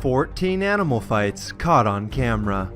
14 animal fights caught on camera.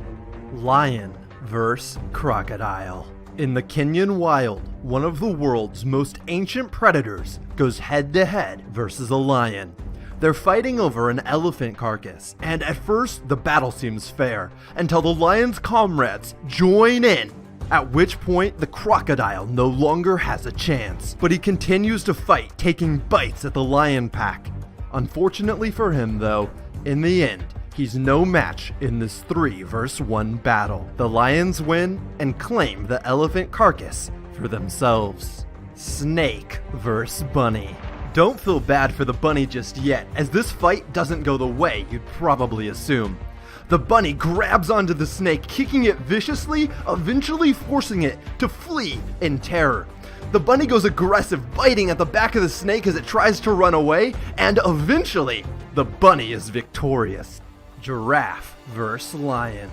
Lion vs. crocodile. In the Kenyan wild, one of the world's most ancient predators goes head-to-head versus a lion. They're fighting over an elephant carcass, and at first the battle seems fair, until the lion's comrades join in, at which point the crocodile no longer has a chance. But he continues to fight, taking bites at the lion pack. Unfortunately for him though, in the end, he's no match in this 3 vs 1 battle. The lions win and claim the elephant carcass for themselves. Snake vs bunny. Don't feel bad for the bunny just yet, as this fight doesn't go the way you'd probably assume. The bunny grabs onto the snake, kicking it viciously, eventually forcing it to flee in terror. The bunny goes aggressive, biting at the back of the snake as it tries to run away, and eventually, the bunny is victorious. Giraffe vs. lion.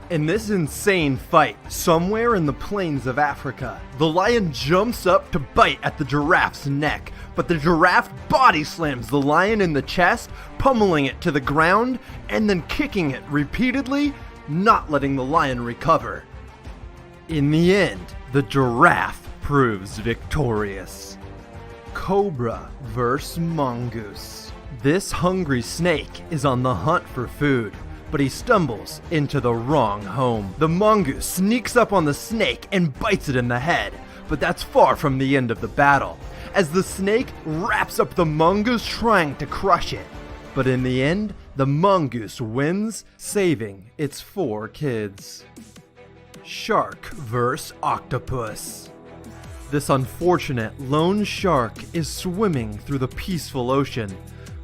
In this insane fight, somewhere in the plains of Africa, the lion jumps up to bite at the giraffe's neck, but the giraffe body slams the lion in the chest, pummeling it to the ground, and then kicking it repeatedly, not letting the lion recover. In the end, the giraffe proves victorious. Cobra vs. mongoose. This hungry snake is on the hunt for food, but he stumbles into the wrong home. The mongoose sneaks up on the snake and bites it in the head, but that's far from the end of the battle, as the snake wraps up the mongoose trying to crush it. But in the end, the mongoose wins, saving its 4 kids. Shark vs. octopus. This unfortunate lone shark is swimming through the peaceful ocean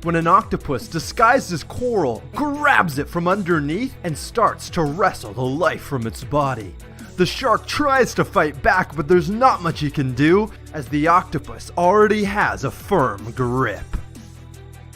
when an octopus disguised as coral grabs it from underneath and starts to wrestle the life from its body. The shark tries to fight back, but there's not much he can do, as the octopus already has a firm grip.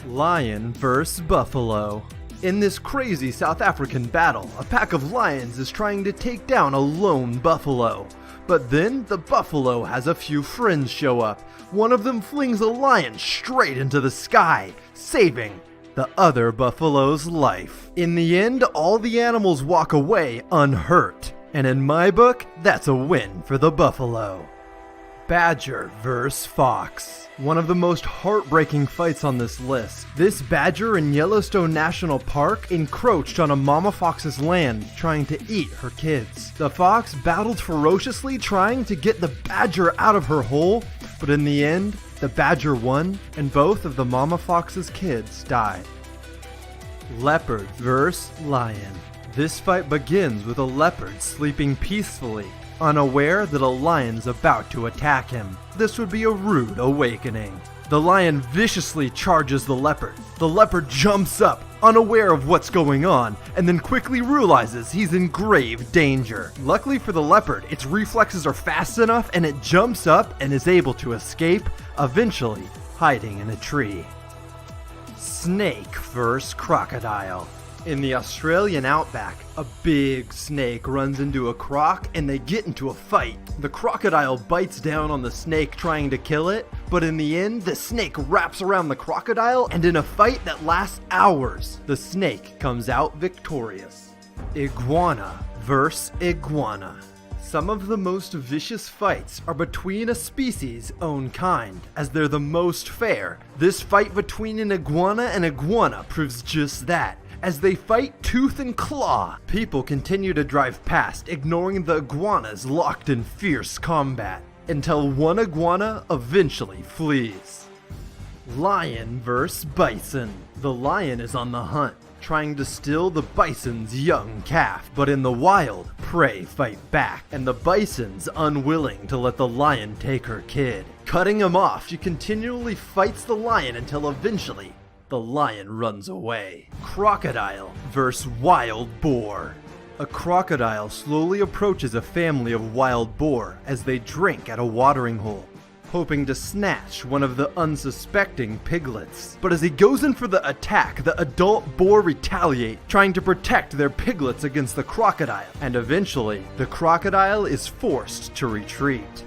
Lion vs. buffalo. In this crazy South African battle, a pack of lions is trying to take down a lone buffalo. But then the buffalo has a few friends show up. One of them flings a lion straight into the sky, saving the other buffalo's life. In the end, all the animals walk away unhurt. And in my book, that's a win for the buffalo. Badger vs. fox. One of the most heartbreaking fights on this list. This badger in Yellowstone National Park encroached on a mama fox's land, trying to eat her kids. The fox battled ferociously, trying to get the badger out of her hole, but in the end, the badger won, and both of the mama fox's kids died. Leopard vs. lion. This fight begins with a leopard sleeping peacefully, unaware that a lion's about to attack him. This would be a rude awakening. The lion viciously charges the leopard. The leopard jumps up, unaware of what's going on, and then quickly realizes he's in grave danger. Luckily for the leopard, its reflexes are fast enough and it jumps up and is able to escape, eventually hiding in a tree. Snake vs. crocodile. In the Australian outback, a big snake runs into a croc and they get into a fight. The crocodile bites down on the snake trying to kill it, but in the end, the snake wraps around the crocodile, and in a fight that lasts hours, the snake comes out victorious. Iguana vs. iguana. Some of the most vicious fights are between a species' own kind, as they're the most fair. This fight between an iguana and iguana proves just that, as they fight tooth and claw. People continue to drive past, ignoring the iguanas locked in fierce combat, until one iguana eventually flees. Lion vs. bison. The lion is on the hunt, trying to steal the bison's young calf, but in the wild, prey fight back, and the bison's unwilling to let the lion take her kid. Cutting him off, she continually fights the lion until eventually the lion runs away. Crocodile vs. wild boar. A crocodile slowly approaches a family of wild boar as they drink at a watering hole, hoping to snatch one of the unsuspecting piglets. But as he goes in for the attack, the adult boar retaliate, trying to protect their piglets against the crocodile, and eventually, the crocodile is forced to retreat.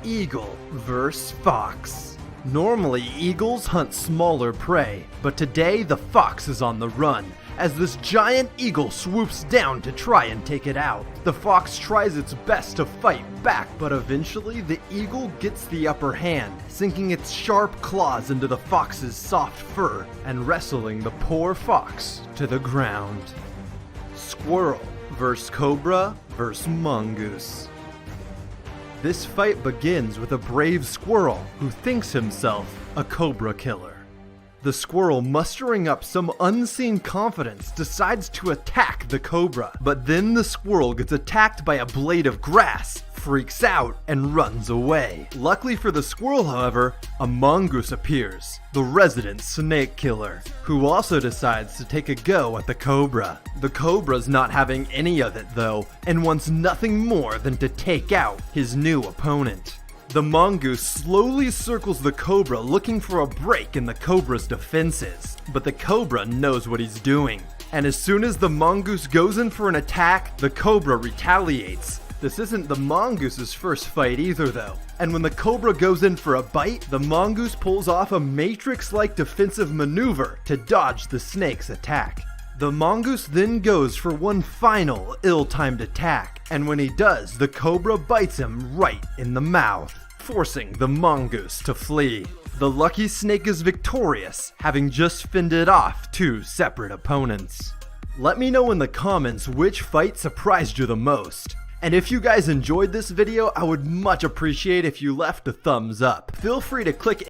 Eagle vs. fox. Normally, eagles hunt smaller prey, but today the fox is on the run, as this giant eagle swoops down to try and take it out. The fox tries its best to fight back, but eventually the eagle gets the upper hand, sinking its sharp claws into the fox's soft fur and wrestling the poor fox to the ground. Squirrel vs. Cobra vs. Mongoose. This fight begins with a brave squirrel who thinks himself a cobra killer. The squirrel, mustering up some unseen confidence, decides to attack the cobra, but then the squirrel gets attacked by a blade of grass, freaks out, and runs away. Luckily for the squirrel, however, a mongoose appears, the resident snake killer, who also decides to take a go at the cobra. The cobra's not having any of it though, and wants nothing more than to take out his new opponent. The mongoose slowly circles the cobra, looking for a break in the cobra's defenses, but the cobra knows what he's doing. And as soon as the mongoose goes in for an attack, the cobra retaliates. This isn't the mongoose's first fight either though, and when the cobra goes in for a bite, the mongoose pulls off a Matrix-like defensive maneuver to dodge the snake's attack. The mongoose then goes for one final ill-timed attack, and when he does, the cobra bites him right in the mouth, forcing the mongoose to flee. The lucky snake is victorious, having just fended off two separate opponents. Let me know in the comments which fight surprised you the most. And if you guys enjoyed this video, I would much appreciate if you left a thumbs up. Feel free to click